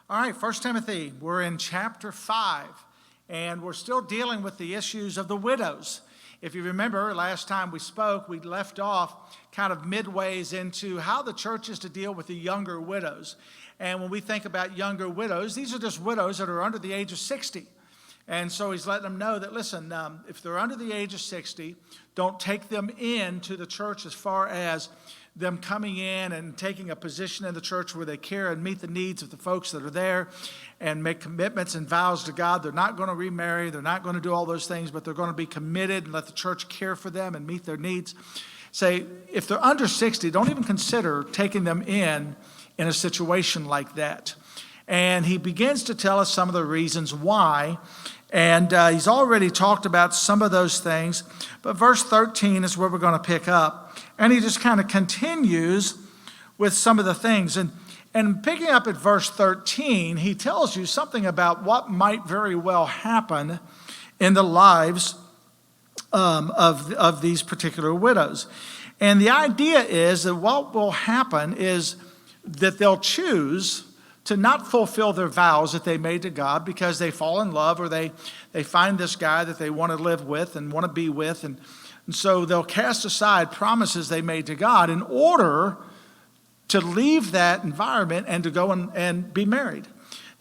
All right, 1 Timothy, we're in chapter 5, and we're still dealing with the issues of the widows. If you remember, last time we spoke, we left off kind of midways into how the church is to deal with the younger widows. And when we think about younger widows, these are just widows that are under the age of 60. And so he's letting them know that, listen, if they're under the age of 60, don't take them into the church as far as them coming in and taking a position in the church where they care and meet the needs of the folks that are there and make commitments and vows to God. They're not going to remarry. They're not going to do all those things, but they're going to be committed and let the church care for them and meet their needs. Say, if they're under 60, don't even consider taking them in a situation like that. And he begins to tell us some of the reasons why. And he's already talked about some of those things. But verse 13 is where we're going to pick up. And he just kind of continues with some of the things. And picking up at verse 13, he tells you something about what might very well happen in the lives of these particular widows. And the idea is that what will happen is that they'll choose to not fulfill their vows that they made to God because they fall in love or they find this guy that they want to live with and want to be with. And so they'll cast aside promises they made to God in order to leave that environment and to go and be married.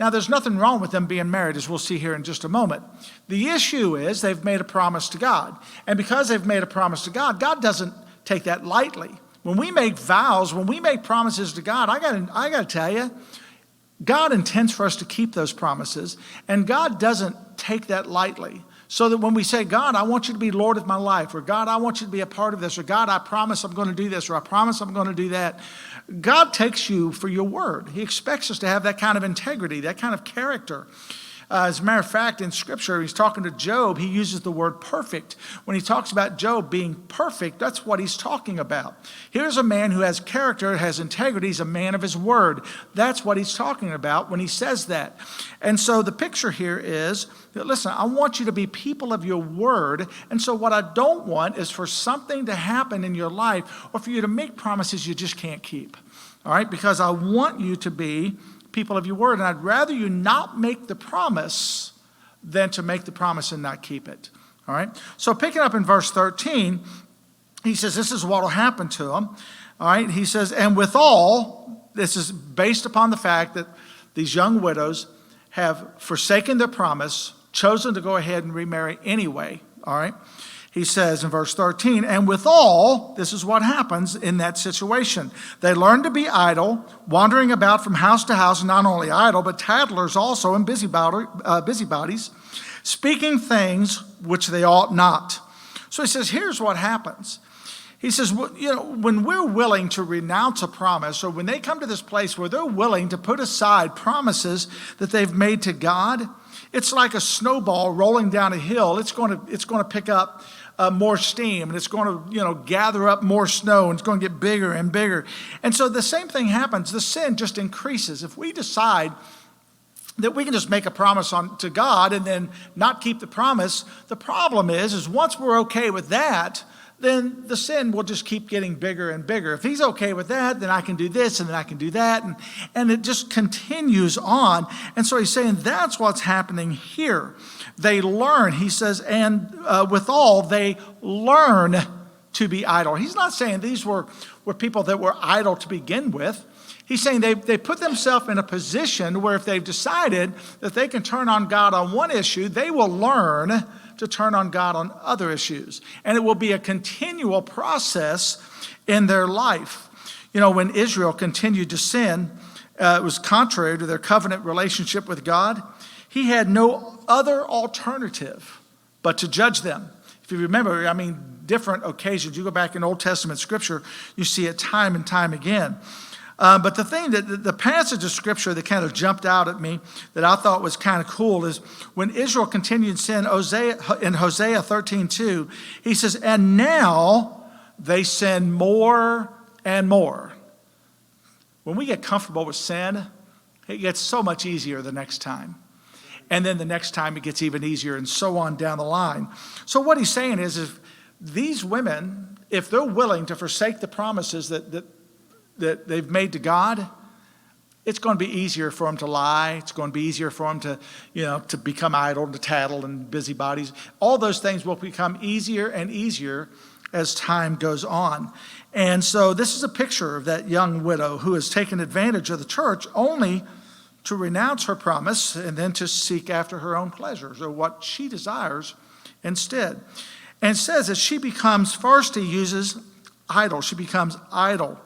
Now, there's nothing wrong with them being married, as we'll see here in just a moment. The issue is they've made a promise to God. And because they've made a promise to God, God doesn't take that lightly. When we make vows, when we make promises to God, I got to tell you, God intends for us to keep those promises, and God doesn't take that lightly. So that when we say, God, I want you to be Lord of my life, or God, I want you to be a part of this, or God, I promise I'm going to do this, or I promise I'm going to do that, God takes you for your word. He expects us to have that kind of integrity, that kind of character. As a matter of fact, in Scripture, he's talking to Job. He uses the word perfect. When he talks about Job being perfect, that's what he's talking about. Here's a man who has character, has integrity. He's a man of his word. That's what he's talking about when he says that. And so the picture here is that, listen, I want you to be people of your word. And so what I don't want is for something to happen in your life or for you to make promises you just can't keep. All right? Because I want you to be people of your word, and I'd rather you not make the promise than to make the promise and not keep it. All right? So picking up in verse 13, he says this is what will happen to them. All right? He says, and withal, this is based upon the fact that these young widows have forsaken their promise, chosen to go ahead and remarry anyway. All right? He says in verse 13, and withal, this is what happens in that situation. They learn to be idle, wandering about from house to house, not only idle, but tattlers also and busybodies, speaking things which they ought not. So he says, here's what happens. He says, when we're willing to renounce a promise, or when they come to this place where they're willing to put aside promises that they've made to God, it's like a snowball rolling down a hill. It's going to pick up more steam, and it's going to gather up more snow, and it's going to get bigger and bigger. And so the same thing happens. The sin just increases. If we decide that we can just make a promise to God and then not keep the promise, the problem is once we're okay with that, then the sin will just keep getting bigger and bigger. If he's okay with that, then I can do this and then I can do that. And it just continues on. And so he's saying that's what's happening here. They learn, he says, and withal, they learn to be idle. He's not saying these were people that were idle to begin with. He's saying they put themselves in a position where if they've decided that they can turn on God on one issue, they will learn to turn on God on other issues. And it will be a continual process in their life. When Israel continued to sin, it was contrary to their covenant relationship with God. He had no other alternative but to judge them. If you remember, different occasions, you go back in Old Testament Scripture, you see it time and time again. But the thing the passage of Scripture that kind of jumped out at me that I thought was kind of cool is when Israel continued in sin, in Hosea 13:2, he says, and now they sin more and more. When we get comfortable with sin, it gets so much easier the next time. And then the next time it gets even easier, and so on down the line. So what he's saying is if these women, if they're willing to forsake the promises that they've made to God, it's going to be easier for them to lie. It's going to be easier for them to, to become idle, to tattle and busybodies. All those things will become easier and easier as time goes on. And so this is a picture of that young widow who has taken advantage of the church only to renounce her promise and then to seek after her own pleasures or what she desires instead. And it says that she becomes, first he uses idle. She becomes idle.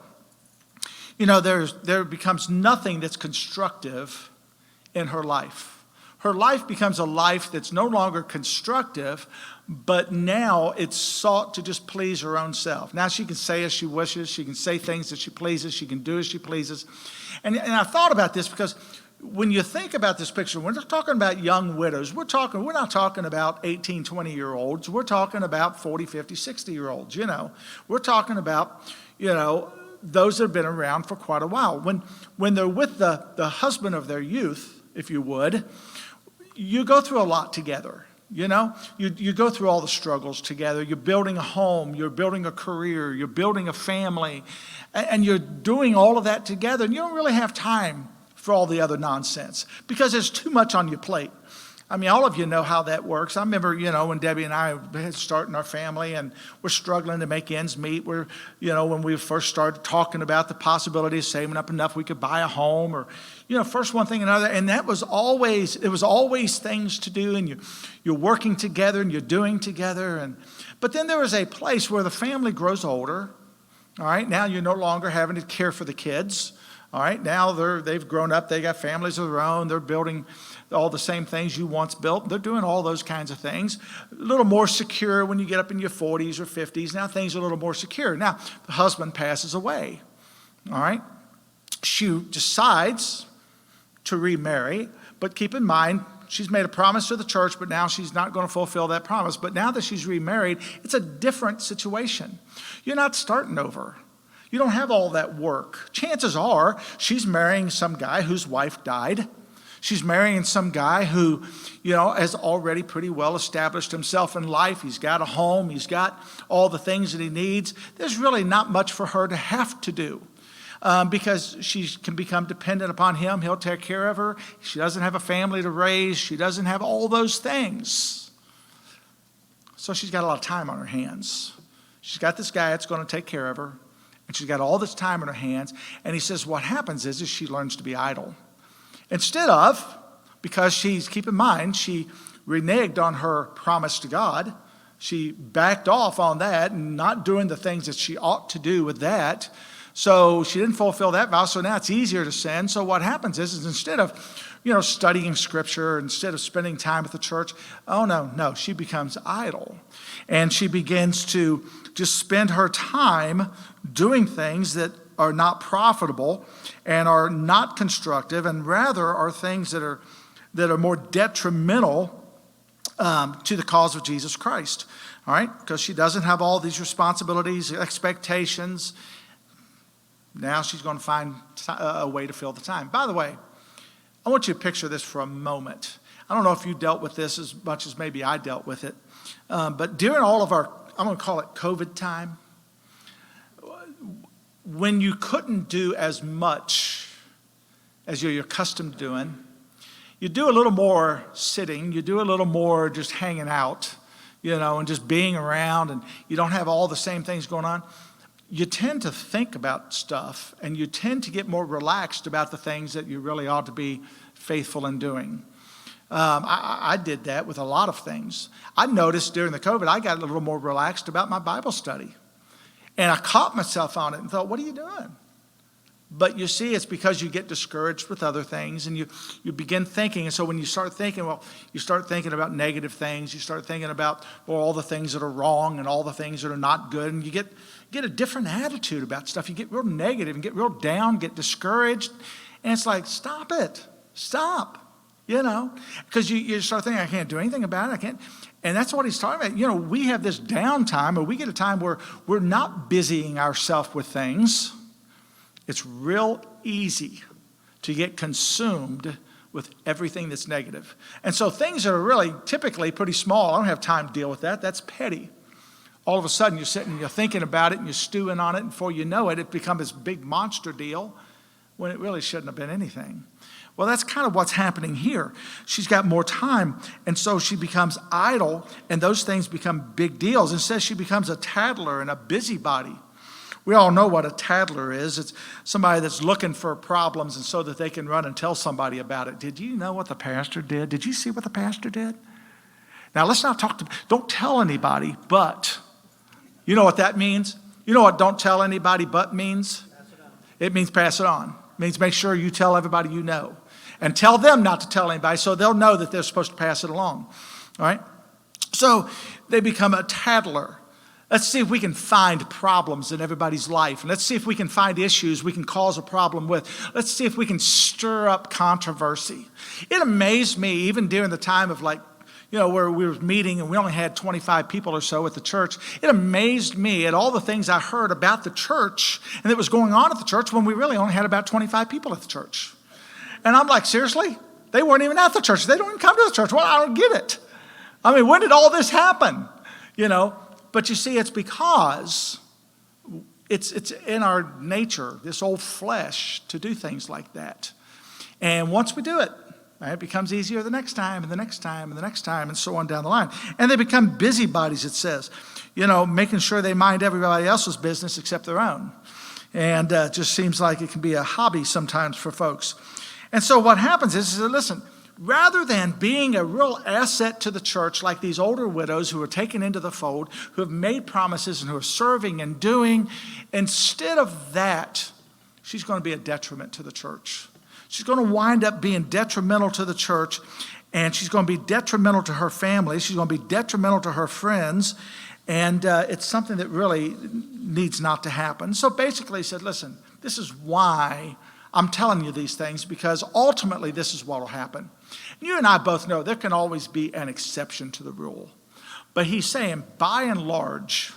There becomes nothing that's constructive in her life. Her life becomes a life that's no longer constructive, but now it's sought to just please her own self. Now she can say as she wishes. She can say things that she pleases. She can do as she pleases. And I thought about this because when you think about this picture, we're not talking about young widows. We're not talking about 18, 20-year-olds. We're talking about 40, 50, 60-year-olds, We're talking about, those that have been around for quite a while. When they're with the husband of their youth, if you would, you go through a lot together. You go through all the struggles together. You're building a home, you're building a career, you're building a family, and you're doing all of that together, and you don't really have time for all the other nonsense because there's too much on your plate. I mean, all of you know how that works. I remember, when Debbie and I had started our family and we're struggling to make ends meet. When we first started talking about the possibility of saving up enough we could buy a home or, first one thing and another. And it was always things to do, and you're working together and you're doing together. But then there was a place where the family grows older. All right, now you're no longer having to care for the kids. All right, now they've grown up. They got families of their own. They're building all the same things you once built. They're doing all those kinds of things. A little more secure when you get up in your 40s or 50s. Now things are a little more secure. Now the husband passes away. All right, she decides to remarry, but keep in mind, she's made a promise to the church, but now she's not going to fulfill that promise. But now that she's remarried, it's a different situation. You're not starting over. You don't have all that work. Chances are she's marrying some guy whose wife died. She's marrying some guy who, has already pretty well established himself in life. He's got a home. He's got all the things that he needs. There's really not much for her to have to do because she can become dependent upon him. He'll take care of her. She doesn't have a family to raise. She doesn't have all those things. So she's got a lot of time on her hands. She's got this guy that's going to take care of her. And she's got all this time in her hands. And he says what happens is she learns to be idle. Instead of, because keep in mind, she reneged on her promise to God. She backed off on that and not doing the things that she ought to do with that. So she didn't fulfill that vow, so now it's easier to sin. So what happens is instead of, studying Scripture, instead of spending time at the church, no, she becomes idle. And she begins to just spend her time doing things that are not profitable and are not constructive, and rather are things that are more detrimental to the cause of Jesus Christ. All right, because she doesn't have all these responsibilities, expectations. Now she's going to find a way to fill the time. By the way, I want you to picture this for a moment. I don't know if you dealt with this as much as maybe I dealt with it, but during all of our, I'm going to call it COVID time, when you couldn't do as much as you're accustomed to doing, you do a little more sitting, you do a little more just hanging out, and just being around, and you don't have all the same things going on. You tend to think about stuff, and you tend to get more relaxed about the things that you really ought to be faithful in doing. I did that with a lot of things. I noticed during the COVID, I got a little more relaxed about my Bible study. And I caught myself on it and thought, what are you doing? But you see, it's because you get discouraged with other things and you begin thinking. And so when you start thinking, you start thinking about negative things. You start thinking about all the things that are wrong and all the things that are not good. And you get a different attitude about stuff. You get real negative and get real down, get discouraged. And it's like, stop it. Stop. Because you start thinking, I can't do anything about it. I can't. And that's what he's talking about. We have this downtime, or we get a time where we're not busying ourselves with things. It's real easy to get consumed with everything that's negative. And so things that are really typically pretty small, I don't have time to deal with that. That's petty. All of a sudden you're sitting, you're thinking about it, and you're stewing on it, and before you know it, it becomes this big monster deal. when it really shouldn't have been anything. Well, that's kind of what's happening here. She's got more time, and so she becomes idle, and those things become big deals. Instead, she becomes a tattler and a busybody. We all know what a tattler is. It's somebody that's looking for problems and so that they can run and tell somebody about it. Did you know what the pastor did? Did you see what the pastor did? Now, let's not don't tell anybody, but. You know what that means? You know what don't tell anybody but means? It means pass it on. It means make sure you tell everybody you know. And tell them not to tell anybody so they'll know that they're supposed to pass it along. All right? So they become a tattler. Let's see if we can find problems in everybody's life. And let's see if we can find issues we can cause a problem with. Let's see if we can stir up controversy. It amazed me, even during the time of where we were meeting and we only had 25 people or so at the church. It amazed me at all the things I heard about the church and that was going on at the church when we really only had about 25 people at the church. And I'm like, seriously? They weren't even at the church. They don't even come to the church. Well, I don't get it. I mean, when did all this happen? But you see, it's because it's in our nature, this old flesh, to do things like that. And once we do it, it becomes easier the next time and the next time and the next time and so on down the line. And they become busybodies, it says, making sure they mind everybody else's business except their own. And it just seems like it can be a hobby sometimes for folks. And so what happens is listen, rather than being a real asset to the church like these older widows who are taken into the fold, who have made promises and who are serving and doing, instead of that, she's going to be a detriment to the church. She's going to wind up being detrimental to the church, and she's going to be detrimental to her family. She's going to be detrimental to her friends, and it's something that really needs not to happen. So basically he said, listen, this is why I'm telling you these things, because ultimately this is what will happen. You and I both know there can always be an exception to the rule. But he's saying, by and large,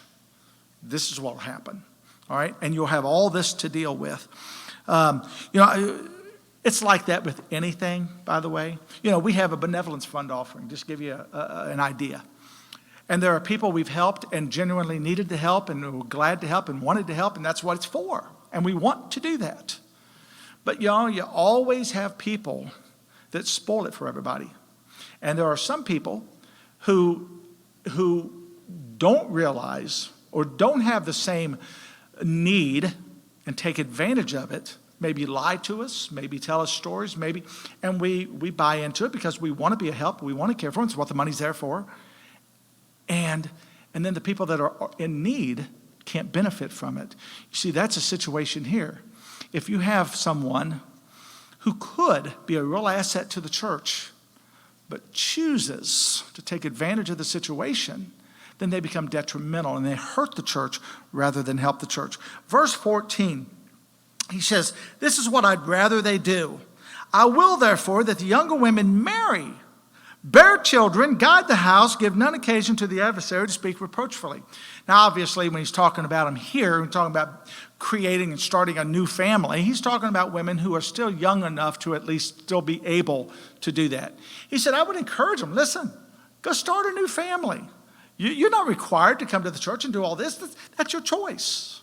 this is what will happen. All right? And you'll have all this to deal with. It's like that with anything, by the way. We have a benevolence fund offering, just to give you an idea. And there are people we've helped and genuinely needed to help and were glad to help and wanted to help, and that's what it's for. And we want to do that. But, you always have people that spoil it for everybody. And there are some people who don't realize or don't have the same need and take advantage of it, maybe lie to us, maybe tell us stories, and we buy into it because we want to be a help, we want to care for them, it's what the money's there for. And then the people that are in need can't benefit from it. You see, that's a situation here. If you have someone who could be a real asset to the church, but chooses to take advantage of the situation, then they become detrimental and they hurt the church rather than help the church. Verse 14, he says, this is what I'd rather they do. I will, therefore, that the younger women marry, bear children, guide the house, give none occasion to the adversary to speak reproachfully. Now, obviously, when he's talking about them here, we're talking about creating and starting a new family. He's talking about women who are still young enough to at least still be able to do that. He said, I would encourage them, listen, go start a new family. You're not required to come to the church and do all this. That's your choice.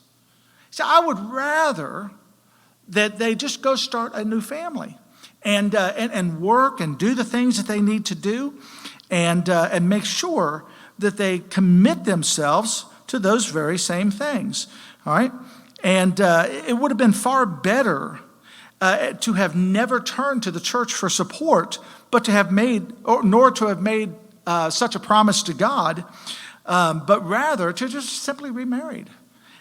So I would rather that they just go start a new family and work and do the things that they need to do and make sure that they commit themselves to those very same things. All right? And it would have been far better to have never turned to the church for support, but to have made, nor to have made such a promise to God, but rather to just simply remarried.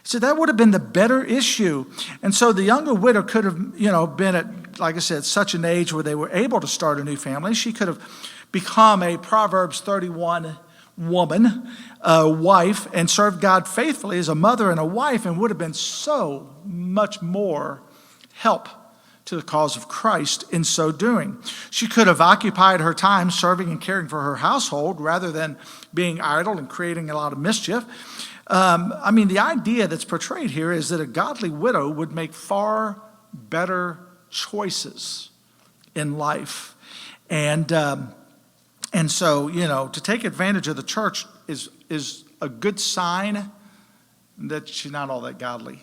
So that would have been the better issue. And so the younger widow could have, been at, like I said, such an age where they were able to start a new family. She could have become a Proverbs 31 woman, a wife, and served God faithfully as a mother and a wife, and would have been so much more help to the cause of Christ in so doing. She could have occupied her time serving and caring for her household rather than being idle and creating a lot of mischief. The idea that's portrayed here is that a godly widow would make far better choices in life. And so, to take advantage of the church is a good sign that she's not all that godly.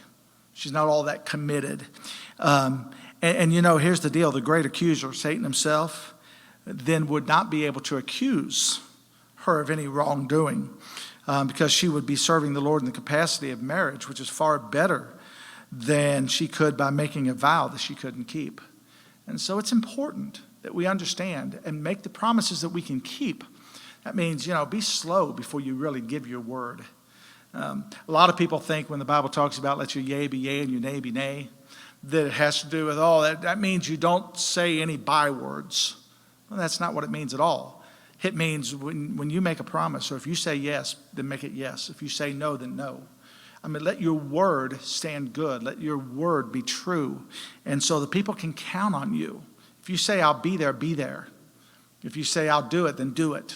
She's not all that committed. And here's the deal. The great accuser, Satan himself, then would not be able to accuse her of any wrongdoing because she would be serving the Lord in the capacity of marriage, which is far better than she could by making a vow that she couldn't keep. And so it's important that we understand and make the promises that we can keep. That means, be slow before you really give your word. A lot of people think when the Bible talks about let your yea be yea and your nay be nay, that it has to do with that means you don't say any bywords. Well, that's not what it means at all. It means when you make a promise, or if you say yes, then make it yes. If you say no, then no. Let your word stand good. Let your word be true. And so the people can count on you. If you say, I'll be there, be there. If you say, I'll do it, then do it.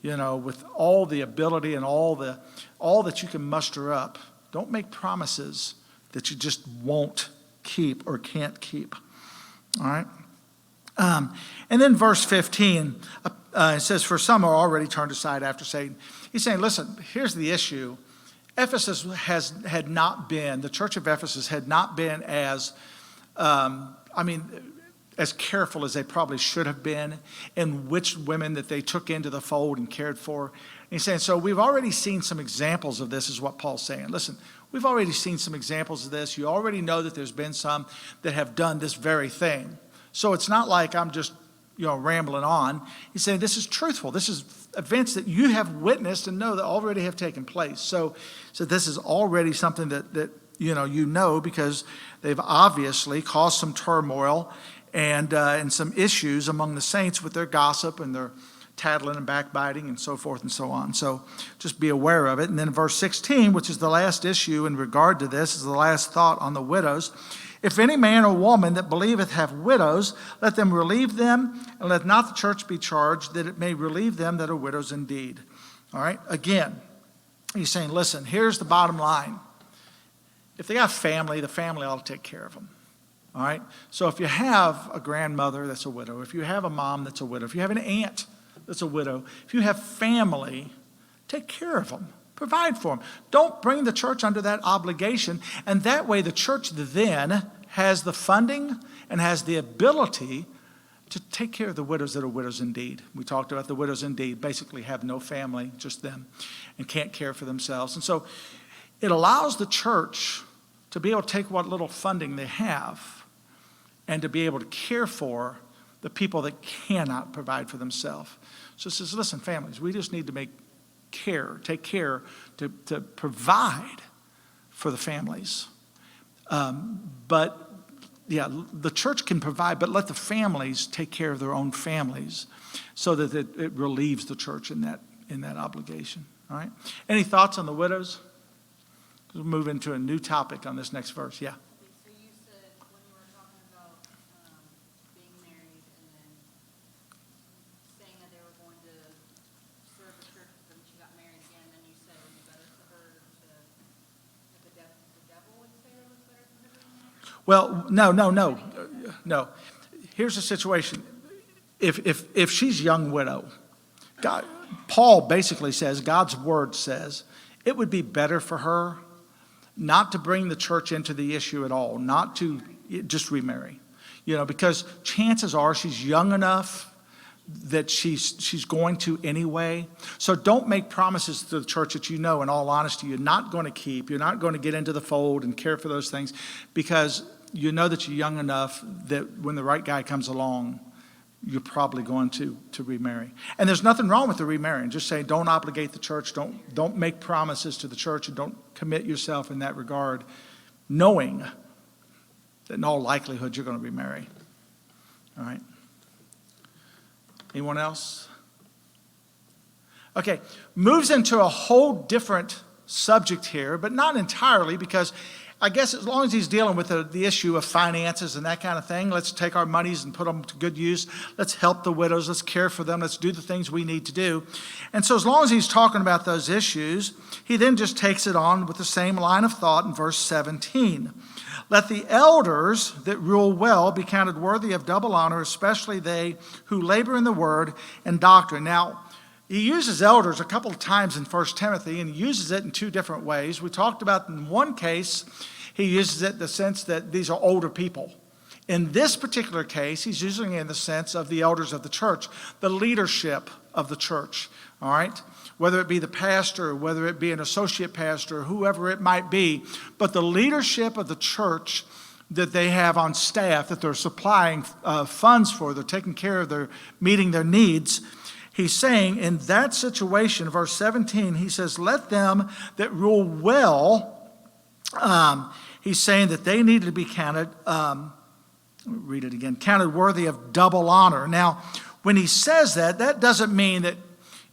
With all the ability and all that you can muster up. Don't make promises that you just won't keep or can't keep. All right? And then verse 15, it says, for some are already turned aside after Satan. He's saying, listen, here's the issue. Ephesus had not been, the church of Ephesus had not been as careful as they probably should have been in which women that they took into the fold and cared for. And he's saying, so we've already seen some examples of this, is what Paul's saying. Listen, we've already seen some examples of this. You already know that there's been some that have done this very thing. So it's not like I'm just, rambling on. He's saying this is truthful. This is events that you have witnessed and know that already have taken place. So this is already something that because they've obviously caused some turmoil and some issues among the saints with their gossip and their tattling and backbiting and so forth and so on. So just be aware of it. And then verse 16, which is the last issue in regard to this, is the last thought on the widows. If any man or woman that believeth have widows, let them relieve them, and let not the church be charged, that it may relieve them that are widows indeed. All right? Again, he's saying, listen, here's the bottom line. If they got family, the family ought to take care of them. All right? So if you have a grandmother that's a widow, if you have a mom that's a widow, if you have an aunt that's a widow, if you have family, take care of them. Provide for them. Don't bring the church under that obligation. And that way the church then has the funding and has the ability to take care of the widows that are widows indeed. We talked about the widows indeed basically have no family, just them, and can't care for themselves. And so it allows the church to be able to take what little funding they have and to be able to care for the people that cannot provide for themselves. So it says, listen, families, we just need to take care to provide for the families. But the church can provide, but let the families take care of their own families so that it relieves the church in that obligation. All right? Any thoughts on the widows? We'll move into a new topic on this next verse. Yeah. So you said when you were talking about being married and then saying that they were going to serve the church, but then she got married again, and you said it would be better for her to, that the devil would say it was better for her to be married? Well, no. Here's the situation. If she's young widow, Paul basically says, God's word says, it would be better for her not to bring the church into the issue at all, not to just remarry. Because chances are she's young enough that she's going to anyway. So don't make promises to the church that in all honesty, you're not going to keep. You're not going to get into the fold and care for those things because you know that you're young enough that when the right guy comes along, you're probably going to remarry. And there's nothing wrong with the remarrying. Just say, don't obligate the church. Don't make promises to the church and don't commit yourself in that regard, knowing that in all likelihood you're going to remarry. All right? Anyone else? Okay, moves into a whole different subject here, but not entirely, because I guess as long as he's dealing with the issue of finances and that kind of thing, let's take our monies and put them to good use. Let's help the widows. Let's care for them. Let's do the things we need to do. And so as long as he's talking about those issues, he then just takes it on with the same line of thought in verse 17. Let the elders that rule well be counted worthy of double honor, especially they who labor in the word and doctrine. Now, he uses elders a couple of times in 1 Timothy, and he uses it in two different ways. We talked about in one case, he uses it in the sense that these are older people. In this particular case, he's using it in the sense of the elders of the church, the leadership of the church, all right? Whether it be the pastor, whether it be an associate pastor, whoever it might be, but the leadership of the church that they have on staff, that they're supplying funds for, they're taking care of, they're meeting their needs. He's saying in that situation, verse 17, he says, let them that rule well, he's saying that they need to be counted, read it again, counted worthy of double honor. Now, when he says that, that doesn't mean that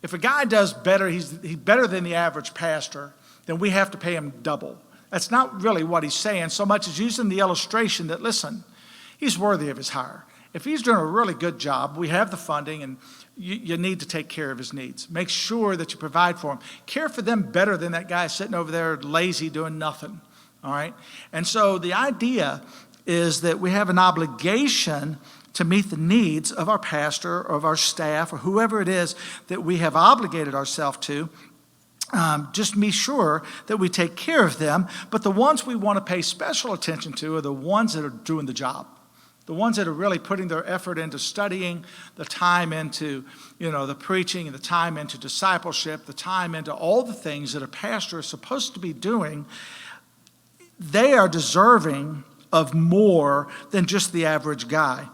if a guy does better, he's better than the average pastor, then we have to pay him double. That's not really what he's saying, so much as using the illustration that, listen, he's worthy of his hire. If he's doing a really good job, we have the funding, and you need to take care of his needs. Make sure that you provide for him. Care for them better than that guy sitting over there lazy doing nothing, all right? And so the idea is that we have an obligation to meet the needs of our pastor or of our staff or whoever it is that we have obligated ourselves to. Just be sure that we take care of them. But the ones we want to pay special attention to are the ones that are doing the job. The ones that are really putting their effort into studying, the time into, the preaching, and the time into discipleship, the time into all the things that a pastor is supposed to be doing. They are deserving of more than just the average guy.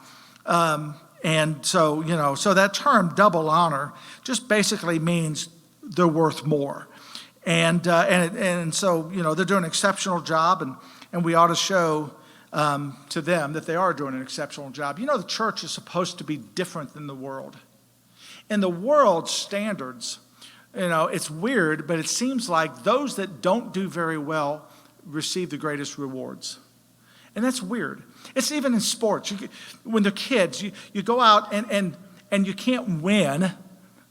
And so that term double honor just basically means they're worth more. And so, they're doing an exceptional job, and we ought to show to them that they are doing an exceptional job. The church is supposed to be different than the world. In the world's standards, it's weird, but it seems like those that don't do very well receive the greatest rewards. And that's weird. It's even in sports. When they're kids, you go out and you can't win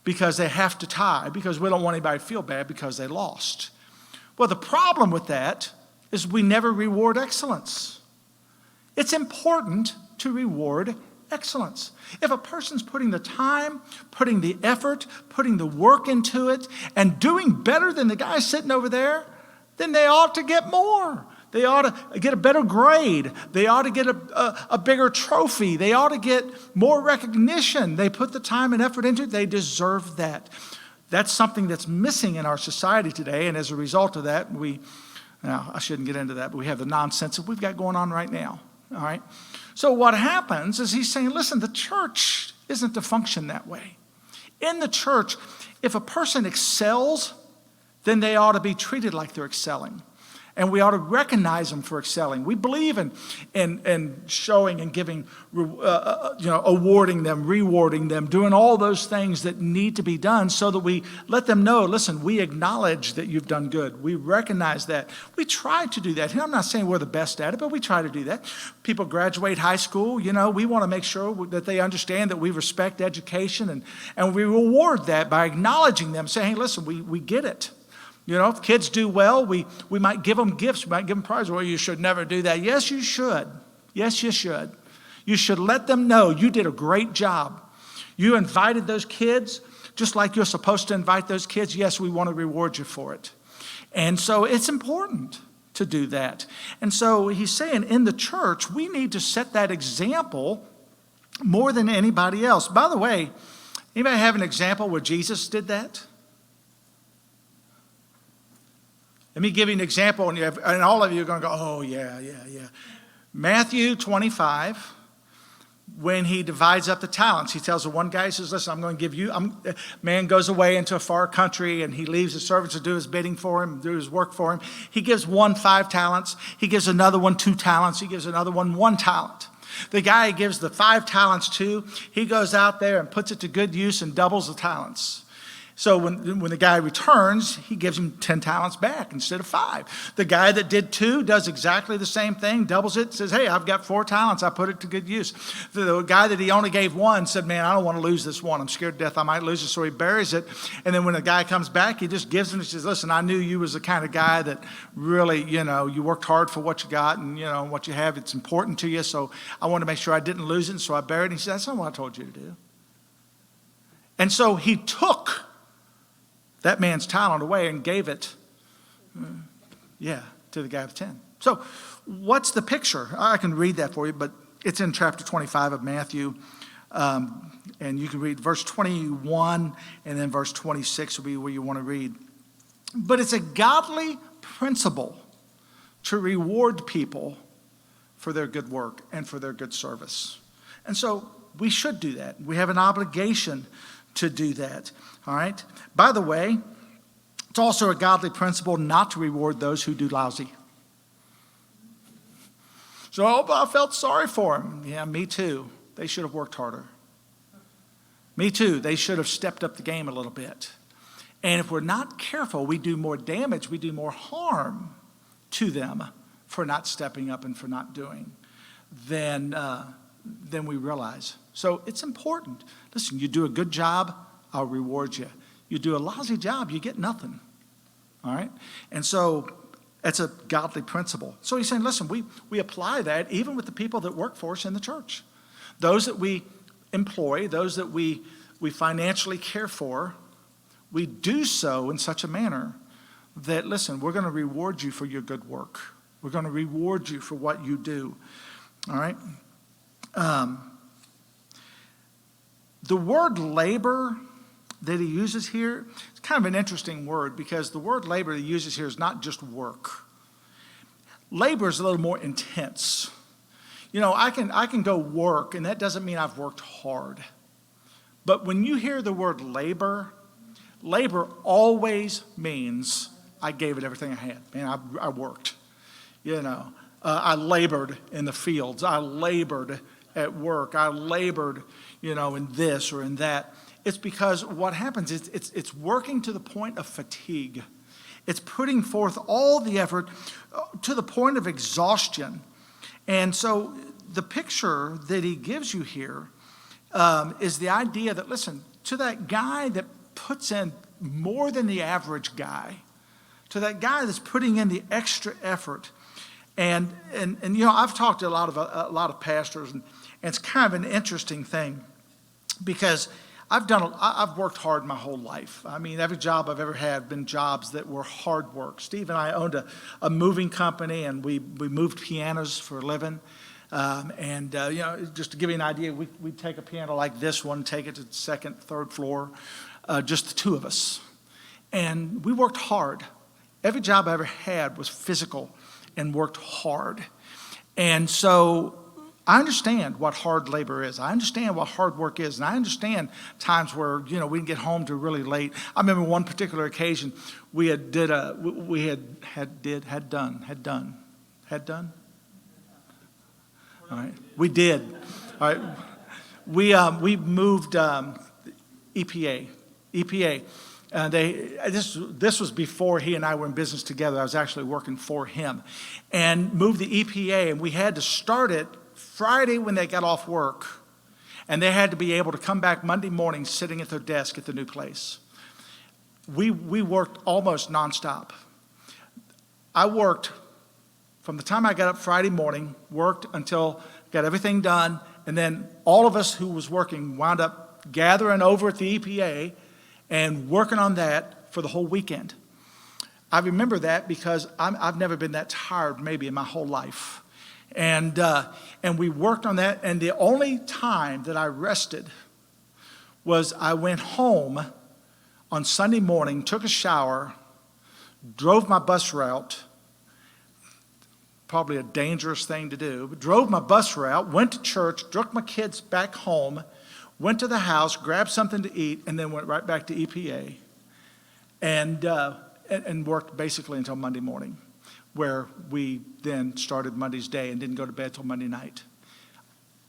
because they have to tie, because we don't want anybody to feel bad because they lost. Well, the problem with that is we never reward excellence. It's important to reward excellence. If a person's putting the time, putting the effort, putting the work into it, and doing better than the guy sitting over there, then they ought to get more. They ought to get a better grade. They ought to get a bigger trophy. They ought to get more recognition. They put the time and effort into it. They deserve that. That's something that's missing in our society today, and as a result of that, I shouldn't get into that, but we have the nonsense that we've got going on right now, all right? So what happens is he's saying, listen, the church isn't to function that way. In the church, if a person excels, then they ought to be treated like they're excelling. And we ought to recognize them for excelling. We believe in showing and giving, awarding them, rewarding them, doing all those things that need to be done so that we let them know, listen, we acknowledge that you've done good. We recognize that. We try to do that. And I'm not saying we're the best at it, but we try to do that. People graduate high school, we want to make sure that they understand that we respect education, and we reward that by acknowledging them, saying, hey, listen, we get it. If kids do well, we might give them gifts. We might give them prizes. Well, you should never do that. Yes, you should. Yes, you should. You should let them know you did a great job. You invited those kids just like you're supposed to invite those kids. Yes, we want to reward you for it. And so it's important to do that. And so he's saying in the church, we need to set that example more than anybody else. By the way, anybody have an example where Jesus did that? Let me give you an example, and all of you are going to go, oh, yeah. Matthew 25, when he divides up the talents, he tells the one guy, he says, listen, I'm going to give you, man goes away into a far country, and he leaves his servants to do his bidding for him, do his work for him. He gives one 5 talents. He gives another one 2 talents. He gives another one 1 talent. The guy he gives the 5 talents to, he goes out there and puts it to good use and doubles the talents. So when the guy returns, he gives him 10 talents back instead of 5. The guy that did 2 does exactly the same thing, doubles it, says, hey, I've got 4 talents. I put it to good use. The guy that he only gave 1 said, man, I don't want to lose this one. I'm scared to death I might lose it. So he buries it. And then when the guy comes back, he just gives him, he says, listen, I knew you was the kind of guy that really, you worked hard for what you got, and, what you have, it's important to you. So I want to make sure I didn't lose it. And so I buried it. And he said, that's not what I told you to do. And so he took that man's talent away and gave it, to the guy with 10. So what's the picture? I can read that for you, but It's in chapter 25 of Matthew. And you can read verse 21 and then verse 26 will be where you want to read. But it's a godly principle to reward people for their good work and for their good service. And so we should do that. We have an obligation to do that. All right? By the way, it's also a godly principle not to reward those who do lousy. So, I felt sorry for them. Yeah, me too. They should have worked harder. Me too. They should have stepped up the game a little bit. And if we're not careful, we do more damage, we do more harm to them for not stepping up and for not doing than we realize. So it's important. Listen, you do a good job, I'll reward you. You do a lousy job, you get nothing. All right? And so it's a godly principle. So he's saying, listen, we apply that even with the people that work for us in the church. Those that we employ, those that we financially care for, we do so in such a manner that, listen, we're going to reward you for your good work. We're going to reward you for what you do. All right? The word labor that he uses here, it's kind of an interesting word because the word labor that he uses here is not just work. Labor is a little more intense. You know, I can go work, and that doesn't mean I've worked hard. But when you hear the word labor, labor always means I gave it everything I had. Man, I worked. You know, I labored in the fields. I labored at work. I labored, you know, in this or in that. It's because what happens is it's working to the point of fatigue. It's putting forth all the effort to the point of exhaustion. And so the picture that he gives you here is the idea that, listen, to that guy that puts in more than the average guy, to that guy that's putting in the extra effort. And you know, I've talked to a lot of pastors, and it's kind of an interesting thing because I've worked hard my whole life. I mean, every job I've ever had have been jobs that were hard work. Steve and I owned a moving company, and we moved pianos for a living. You know, just to give you an idea, we'd take a piano like this one, take it to the second, third floor, just the two of us. And we worked hard. Every job I ever had was physical and worked hard. And so I understand what hard labor is. I understand what hard work is. And I understand times where, you know, we can get home to really late. I remember one particular occasion we had done. All right. We did. All right. We moved EPA. This was before he and I were in business together. I was actually working for him. And moved the EPA, and we had to start it Friday when they got off work. And they had to be able to come back Monday morning sitting at their desk at the new place. We worked almost nonstop. I worked from the time I got up Friday morning, worked until got everything done, and then all of us who was working wound up gathering over at the EPA and working on that for the whole weekend. I remember that because I've never been that tired maybe in my whole life. And we worked on that, and the only time that I rested was I went home on Sunday morning, took a shower, drove my bus route, probably a dangerous thing to do, but drove my bus route, went to church, took my kids back home, went to the house, grabbed something to eat, and then went right back to EPA and worked basically until Monday morning, where we then started Monday's day and didn't go to bed till Monday night.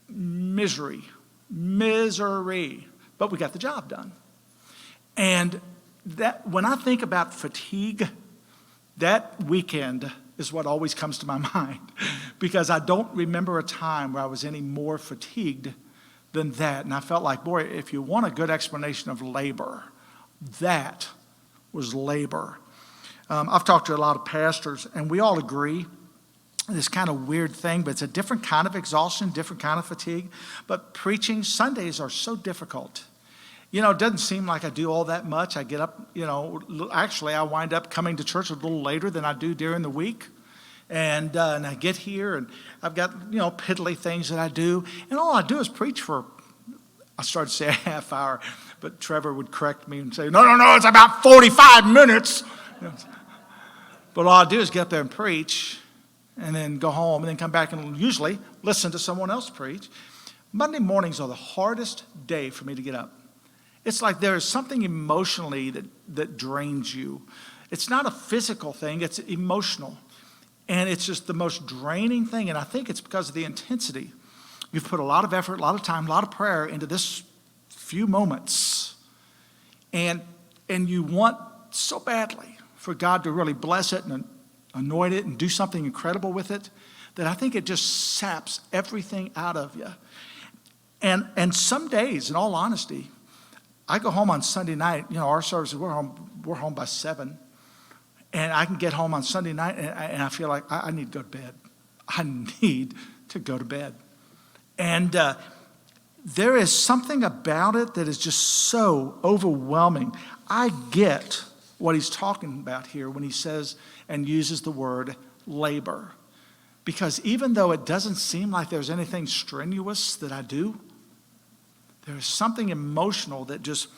Misery, but we got the job done. And that when I think about fatigue, that weekend is what always comes to my mind because I don't remember a time where I was any more fatigued than that. And I felt like, boy, if you want a good explanation of labor, that was labor. I've talked to a lot of pastors, and we all agree this kind of weird thing, but it's a different kind of exhaustion, different kind of fatigue. But preaching Sundays are so difficult. You know, it doesn't seem like I do all that much. I get up, you know, actually I wind up coming to church a little later than I do during the week. And I get here, and I've got, piddly things that I do. And all I do is preach for, I started to say a half hour, but Trevor would correct me and say, no, it's about 45 minutes. But all I do is get up there and preach, and then go home, and then come back and usually listen to someone else preach. Monday mornings are the hardest day for me to get up. It's like there is something emotionally that drains you. It's not a physical thing, it's emotional. And it's just the most draining thing, and I think it's because of the intensity. You've put a lot of effort, a lot of time, a lot of prayer into this few moments. And you want so badly for God to really bless it and anoint it and do something incredible with it, that I think it just saps everything out of you. And some days, in all honesty, I go home on Sunday night. Our services, we're home by 7. And I can get home on Sunday night, and I feel like I need to go to bed. I need to go to bed. And there is something about it that is just so overwhelming. I get what he's talking about here when he says and uses the word labor. Because even though it doesn't seem like there's anything strenuous that I do, there is something emotional that just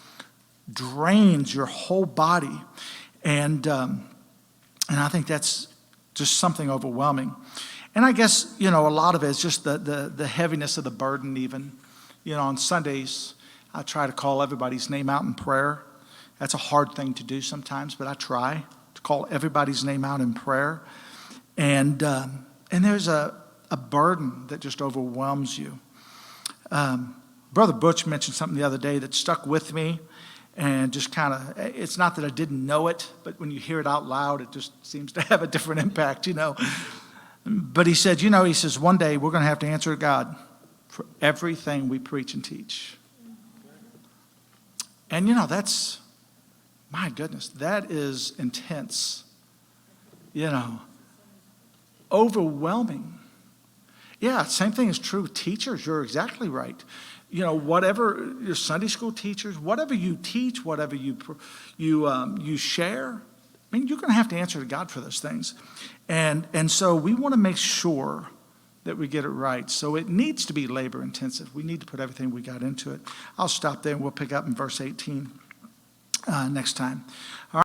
drains your whole body. And I think that's just something overwhelming. And I guess, a lot of it is just the heaviness of the burden even. On Sundays, I try to call everybody's name out in prayer. That's a hard thing to do sometimes, but I try to call everybody's name out in prayer. And there's a burden that just overwhelms you. Brother Butch mentioned something the other day that stuck with me. And just kind of, it's not that I didn't know it, but when you hear it out loud, it just seems to have a different impact, But he said, one day we're going to have to answer to God for everything we preach and teach. And, that's, my goodness, that is intense, overwhelming. Yeah, same thing is true with teachers. You're exactly right. Whatever your Sunday school teachers, whatever you teach, whatever you share, you're going to have to answer to God for those things. And so we want to make sure that we get it right. So it needs to be labor intensive. We need to put everything we got into it. I'll stop there and we'll pick up in verse 18 next time. All right.